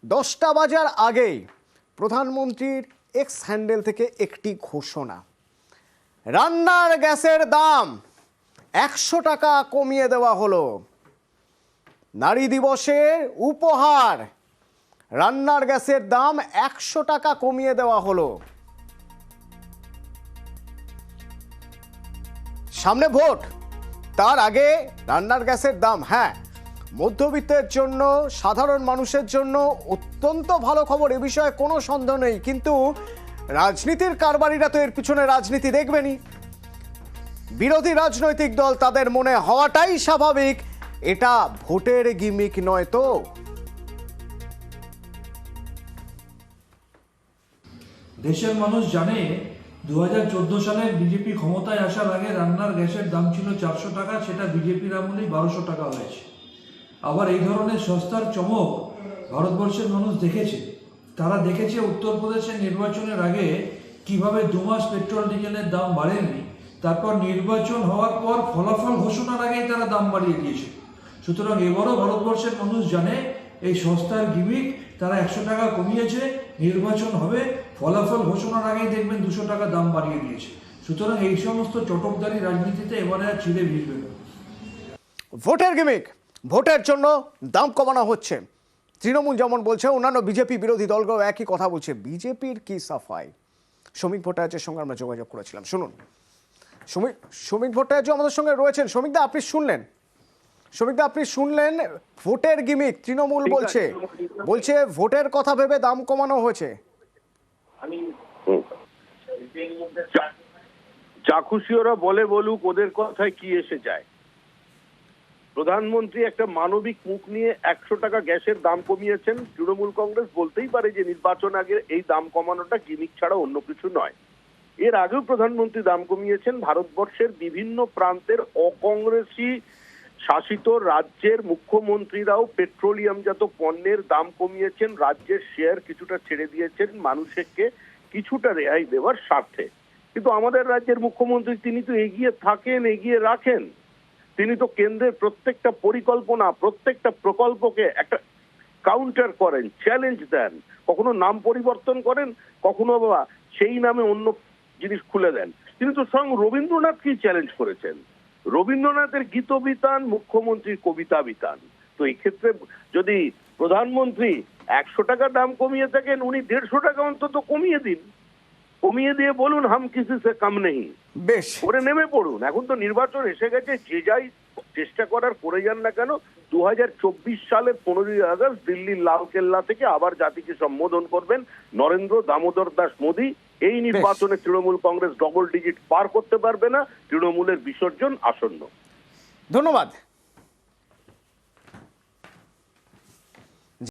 10টা বাজার আগেই প্রধানমন্ত্রীর এক্স হ্যান্ডেল থেকে একটি ঘোষণা, রান্নার গ্যাসের দাম 100 টাকা কমিয়ে দেওয়া হলো। নারী দিবসের উপহার, রান্নার গ্যাসের দাম 100 টাকা কমিয়ে দেওয়া হলো। সামনে ভোট, তার আগে রান্নার গ্যাসের দাম, হ্যাঁ, মধ্যবিত্তের জন্য, সাধারণ মানুষের জন্য অত্যন্ত ভালো খবর, এ বিষয়ে কোনো সন্দেহ নেই। কিন্তু রাজনীতির কারবারিরা তো এর পিছনে রাজনীতি দেখবেনই। বিরোধী রাজনৈতিক দল তাদের মনে হওয়াটাই স্বাভাবিক, এটা ভোটের গিমিক নয় তো। দেশের মানুষ জানে 2014 সালে বিজেপি ক্ষমতায় আসার আগে রান্নার গ্যাসের দাম ছিল 400 টাকা, সেটা বিজেপির আমলেই 1200 টাকা হয়েছে। আবার এই ধরনের সস্তার চমক ভারতবর্ষের মানুষ দেখেছে। তারা দেখেছে উত্তরপ্রদেশের নির্বাচনের আগে কিভাবে 2 মাস পেট্রোল ডিজেলের দাম বাড়েনি, তারপর নির্বাচন হওয়ার পর ফলাফল ঘোষণার আগেই তারা দাম বাড়িয়ে দিয়েছে। সুতরাং এবারও ভারতবর্ষের মানুষ জানে এই সস্তার গিমিক, তারা 100 টাকা কমিয়েছে, নির্বাচন হবে, ফলাফল ঘোষণার আগেই দেখবেন 200 টাকা দাম বাড়িয়ে দিয়েছে। সুতরাং এই সমস্ত চটকদারি রাজনীতিতে এবারে আর ছিঁড়ে ভিজবে না। ভোটের গিমিক, ভোটের জন্য দাম কমানো হচ্ছে। তৃণমূল যেমন বলছে, অন্যান্য বিজেপি বিরোধী দলগুলো একই কথা বলছে। বিজেপির কি সাফাই? শ্রমিক ভট্টাচার্যের সঙ্গে আমরা যোগাযোগ করেছিলাম, শুনুন। শ্রমিক ভট্টাচার্য আমাদের সঙ্গে রয়েছেন। শ্রমিকদা, আপনি শুনলেন? শ্রমিকদা, আপনি শুনলেন ভোটের গিমিক? তৃণমূল বলছে ভোটের কথা ভেবে দাম কমানো হয়েছে। যা খুশি ওরা বলে বলুক, ওদের কথায় কি এসে যায়। প্রধানমন্ত্রী একটা মানবিক মুখ নিয়ে 100 টাকা গ্যাসের দাম কমিয়েছেন। তৃণমূল কংগ্রেস বলতেই পারে যে নির্বাচন আগে এই দাম কমানোটা গিমিক ছাড়া অন্য কিছু নয়। এর আগেও প্রধানমন্ত্রী দাম কমিয়েছেন। ভারতবর্ষের বিভিন্ন প্রান্তের অকংগ্রেসি শাসিত রাজ্যের মুখ্যমন্ত্রীরাও পেট্রোলিয়ামজাত পণ্যের দাম কমিয়েছেন, রাজ্যের শেয়ার কিছুটা ছেড়ে দিয়েছেন মানুষকে কিছুটা রেহাই দেওয়ার স্বার্থে। কিন্তু আমাদের রাজ্যের মুখ্যমন্ত্রী তিনি তো এগিয়ে থাকেন, এগিয়ে রাখেন। তিনি তো কেন্দ্রের প্রত্যেকটা পরিকল্পনা, প্রত্যেকটা প্রকল্পকে একটা কাউন্টার করেন, চ্যালেঞ্জ দেন। কখনো নাম পরিবর্তন করেন, কখনো বা সেই নামে অন্য জিনিস খুলে দেন। তিনি তো স্বয়ং রবীন্দ্রনাথকেই চ্যালেঞ্জ করেছেন। রবীন্দ্রনাথের গীতবিতান, মুখ্যমন্ত্রীর কবিতা বিতান। তো এই ক্ষেত্রে যদি প্রধানমন্ত্রী 100 টাকা দাম কমিয়ে থাকেন, উনি 150 টাকা অন্তত কমিয়ে দিন। কমিয়ে দিয়ে বলুন হাম কিসি সে কাম নেই, বেশ করে নেমে পড়ুন। এখন তো নির্বাচন এসে গেছে, যে যাই চেষ্টা করার করে যান না কেন। 2024 সালের 15ই আগস্ট দিল্লির লালকেল্লা থেকে আবার জাতিকে সম্বোধন করবেন নরেন্দ্র দামোদর দাস মোদী। এই নির্বাচনে তৃণমূল কংগ্রেস ডবল ডিজিট পার করতে পারবে না। তৃণমূলের বিসর্জন আসন্ন। ধন্যবাদ।